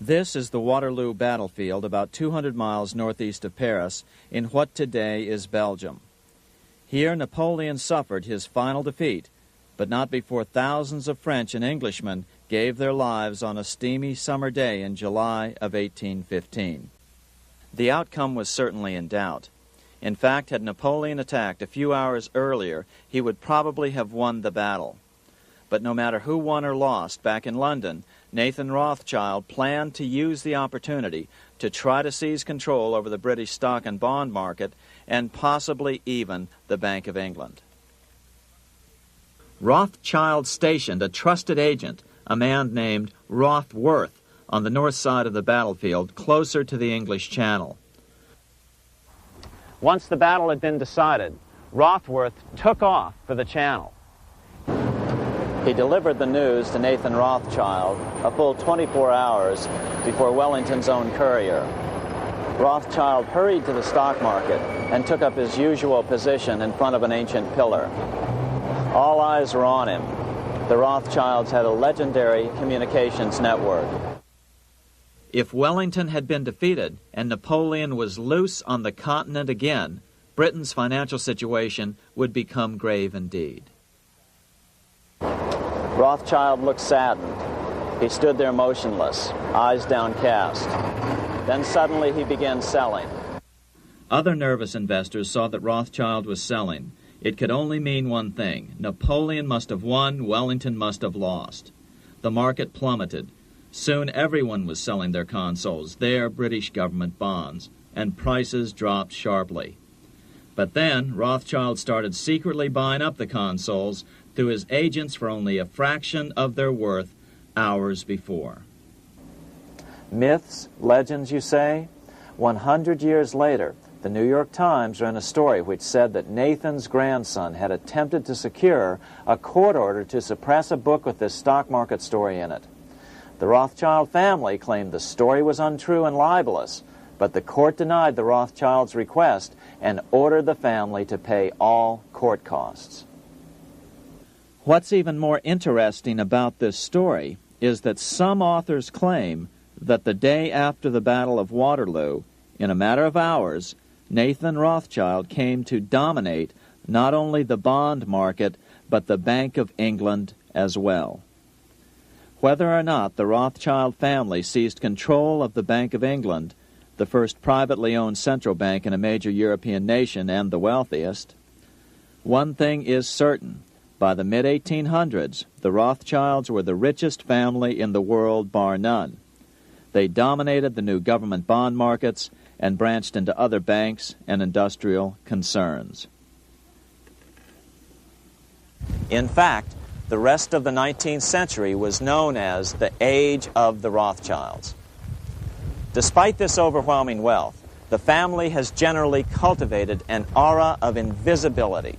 This is the Waterloo battlefield about 200 miles northeast of Paris in what today is Belgium. Here Napoleon suffered his final defeat, but not before thousands of French and Englishmen gave their lives on a steamy summer day in July of 1815. The outcome was certainly in doubt. In fact, had Napoleon attacked a few hours earlier, he would probably have won the battle. But no matter who won or lost, back in London, Nathan Rothschild planned to use the opportunity to try to seize control over the British stock and bond market and possibly even the Bank of England. Rothschild stationed a trusted agent, a man named Rothworth, on the north side of the battlefield, closer to the English Channel. Once the battle had been decided, Rothworth took off for the Channel. He delivered the news to Nathan Rothschild a full 24 hours before Wellington's own courier. Rothschild hurried to the stock market and took up his usual position in front of an ancient pillar. All eyes were on him. The Rothschilds had a legendary communications network. If Wellington had been defeated and Napoleon was loose on the continent again, Britain's financial situation would become grave indeed. Rothschild looked saddened. He stood there motionless, eyes downcast. Then suddenly he began selling. Other nervous investors saw that Rothschild was selling. It could only mean one thing. Napoleon must have won, Wellington must have lost. The market plummeted. Soon everyone was selling their consols, their British government bonds, and prices dropped sharply. But then Rothschild started secretly buying up the consols through his agents for only a fraction of their worth hours before. Myths, legends, you say? 100 years later, the New York Times ran a story which said that Nathan's grandson had attempted to secure a court order to suppress a book with this stock market story in it. The Rothschild family claimed the story was untrue and libelous, but the court denied the Rothschilds' request and ordered the family to pay all court costs. What's even more interesting about this story is that some authors claim that the day after the Battle of Waterloo, in a matter of hours, Nathan Rothschild came to dominate not only the bond market, but the Bank of England as well. Whether or not the Rothschild family seized control of the Bank of England, the first privately owned central bank in a major European nation and the wealthiest, one thing is certain. By the mid-1800s, the Rothschilds were the richest family in the world, bar none. They dominated the new government bond markets and branched into other banks and industrial concerns. In fact, the rest of the 19th century was known as the Age of the Rothschilds. Despite this overwhelming wealth, the family has generally cultivated an aura of invisibility.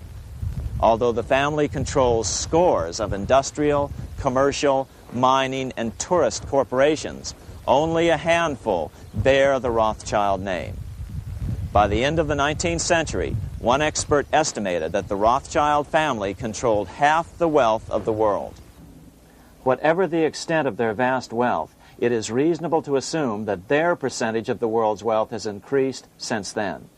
Although the family controls scores of industrial, commercial, mining, and tourist corporations, only a handful bear the Rothschild name. By the end of the 19th century, one expert estimated that the Rothschild family controlled half the wealth of the world. Whatever the extent of their vast wealth, it is reasonable to assume that their percentage of the world's wealth has increased since then.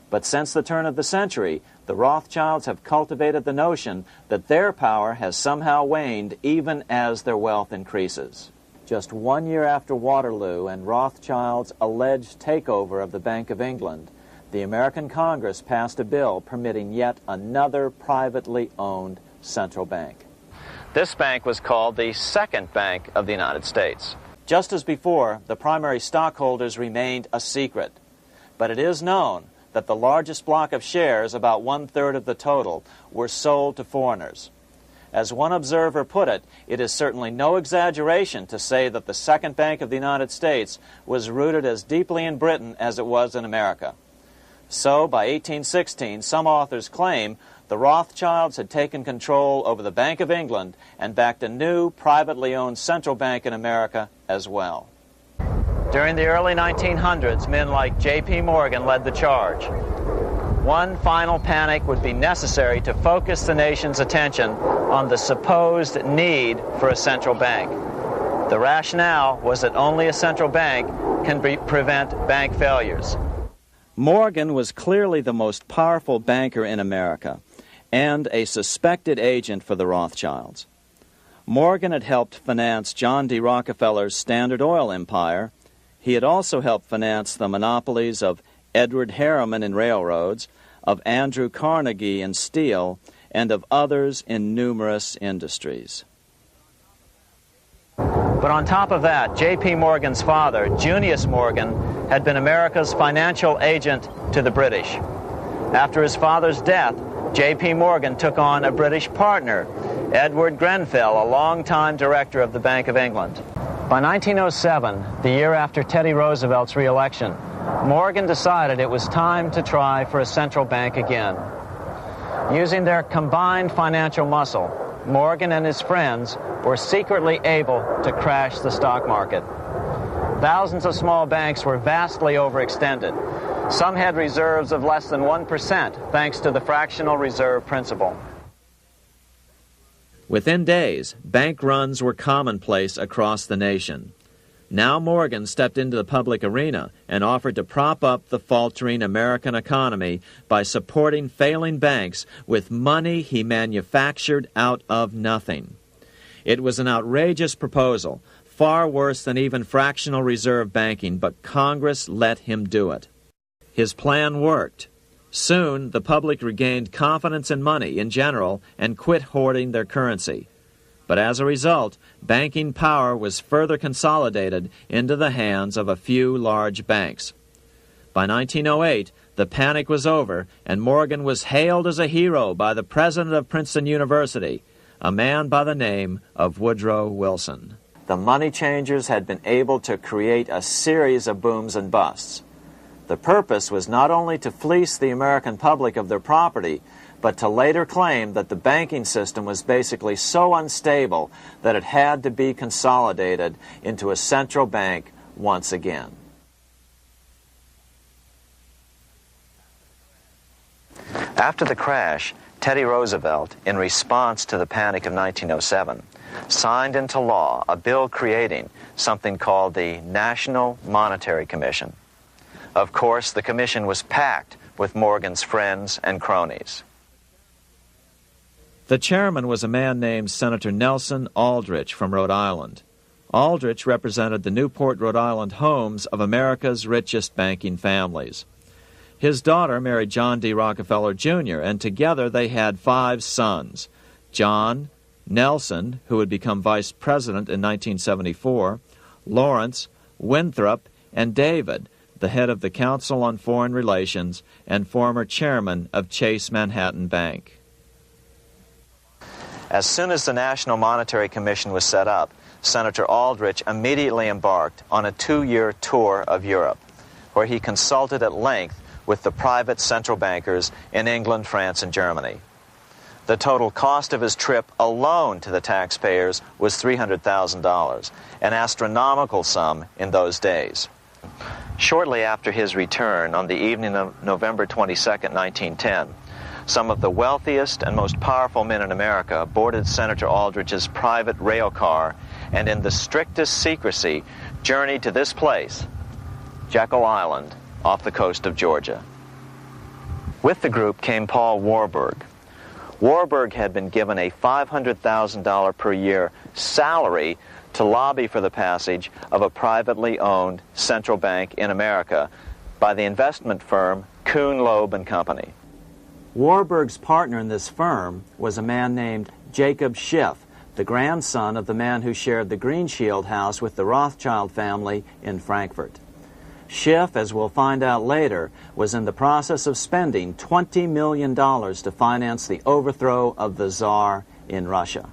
But since the turn of the century, the Rothschilds have cultivated the notion that their power has somehow waned even as their wealth increases. Just 1 year after Waterloo and Rothschild's alleged takeover of the Bank of England, the American Congress passed a bill permitting yet another privately owned central bank. This bank was called the Second Bank of the United States. Just as before, the primary stockholders remained a secret. But it is known that the largest block of shares, about 1/3 of the total, were sold to foreigners. As one observer put it, it is certainly no exaggeration to say that the Second Bank of the United States was rooted as deeply in Britain as it was in America. So, by 1816, some authors claim the Rothschilds had taken control over the Bank of England and backed a new, privately owned central bank in America as well. During the early 1900s, men like J.P. Morgan led the charge. One final panic would be necessary to focus the nation's attention on the supposed need for a central bank. The rationale was that only a central bank can prevent bank failures. Morgan was clearly the most powerful banker in America and a suspected agent for the Rothschilds. Morgan had helped finance John D. Rockefeller's Standard Oil empire. He had also helped finance the monopolies of Edward Harriman in railroads, of Andrew Carnegie in steel, and of others in numerous industries. But on top of that, J.P. Morgan's father, Junius Morgan, had been America's financial agent to the British. After his father's death, J.P. Morgan took on a British partner, Edward Grenfell, a longtime director of the Bank of England. By 1907, the year after Teddy Roosevelt's re-election, Morgan decided it was time to try for a central bank again. Using their combined financial muscle, Morgan and his friends were secretly able to crash the stock market. Thousands of small banks were vastly overextended. Some had reserves of less than 1% thanks to the fractional reserve principle. Within days, bank runs were commonplace across the nation. Now Morgan stepped into the public arena and offered to prop up the faltering American economy by supporting failing banks with money he manufactured out of nothing. It was an outrageous proposal, far worse than even fractional reserve banking, but Congress let him do it. His plan worked. Soon, the public regained confidence in money in general and quit hoarding their currency. But as a result, banking power was further consolidated into the hands of a few large banks. By 1908, the panic was over, and Morgan was hailed as a hero by the president of Princeton University, a man by the name of Woodrow Wilson. The money changers had been able to create a series of booms and busts. The purpose was not only to fleece the American public of their property, but to later claim that the banking system was basically so unstable that it had to be consolidated into a central bank once again. After the crash, Teddy Roosevelt, in response to the panic of 1907, signed into law a bill creating something called the National Monetary Commission. Of course, the commission was packed with Morgan's friends and cronies. The chairman was a man named Senator Nelson Aldrich from Rhode Island. Aldrich represented the Newport, Rhode Island homes of America's richest banking families. His daughter married John D. Rockefeller, Jr., and together they had 5 sons: John, Nelson, who would become vice president in 1974, Lawrence, Winthrop, and David, the head of the Council on Foreign Relations and former chairman of Chase Manhattan Bank. As soon as the National Monetary Commission was set up, Senator Aldrich immediately embarked on a 2-year tour of Europe, where he consulted at length with the private central bankers in England, France, and Germany. The total cost of his trip alone to the taxpayers was $300,000, an astronomical sum in those days. Shortly after his return, on the evening of November 22, 1910, some of the wealthiest and most powerful men in America boarded Senator Aldrich's private rail car and in the strictest secrecy journeyed to this place, Jekyll Island, off the coast of Georgia. With the group came Paul Warburg. Warburg had been given a $500,000 per year salary to lobby for the passage of a privately owned central bank in America by the investment firm Kuhn, Loeb & Company. Warburg's partner in this firm was a man named Jacob Schiff, the grandson of the man who shared the Greenshield house with the Rothschild family in Frankfurt. Schiff, as we'll find out later, was in the process of spending $20 million to finance the overthrow of the Tsar in Russia.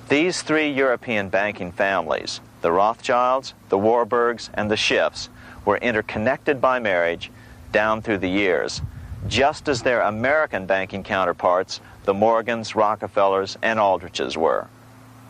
These 3 European banking families, the Rothschilds, the Warburgs, and the Schiffs, were interconnected by marriage down through the years, just as their American banking counterparts, the Morgans, Rockefellers, and Aldriches, were.